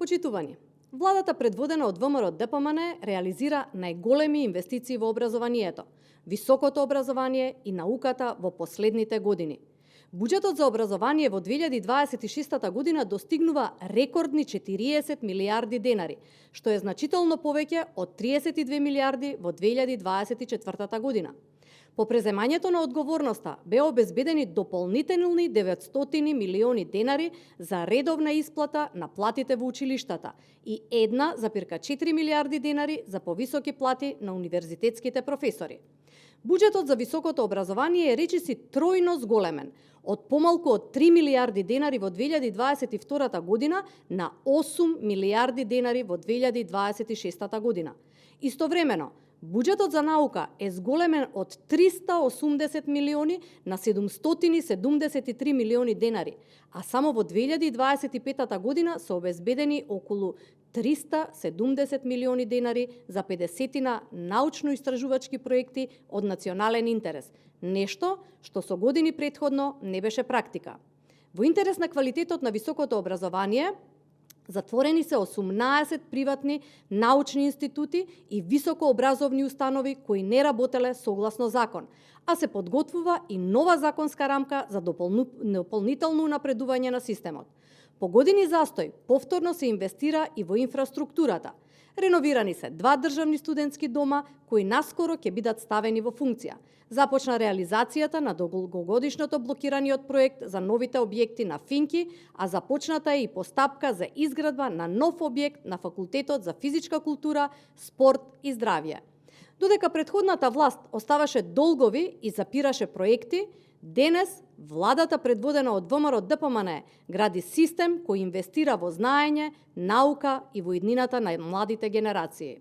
Почитувани, владата предводена од ВМРО ДПМН реализира најголеми инвестиции во образованието, високото образование и науката во последните години. Буџетот за образование во 2026 година достигнува рекордни 40 милиарди денари, што е значително повеќе од 32 милиарди во 2024 година. По преземањето на одговорноста беа обезбедени дополнителни 900 милиони денари за редовна исплата на платите во училиштата и 1,4 милиарди денари за повисоки плати на универзитетските професори. Буџетот за високото образование е речиси тројно зголемен, од помалку од 3 милиарди денари во 2022 година на 8 милиарди денари во 2026 година. Истовремено, буџетот за наука е зголемен од 380 милиони на 773 милиони денари, а само во 2025 година се обезбедени околу 370 милиони денари за 50 научно-истражувачки проекти од национален интерес, нешто што со години претходно не беше практика. Во интерес на квалитетот на високото образование, затворени се 18 приватни научни институти и високообразовни установи кои не работеле согласно закон, а се подготвува и нова законска рамка за дополнително напредување на системот. По години застој, повторно се инвестира и во инфраструктурата. Реновирани се 2 државни студентски дома, кои наскоро ќе бидат ставени во функција. Започна реализацијата на долгогодишното блокираниот проект за новите објекти на Финки, а започната е и постапка за изградба на нов објект на Факултетот за физичка култура, спорт и здравје. Додека претходната власт оставаше долгови и запираше проекти, денес владата предводена од ВМРО ДПМН гради систем кој инвестира во знаење, наука и во иднината на младите генерации.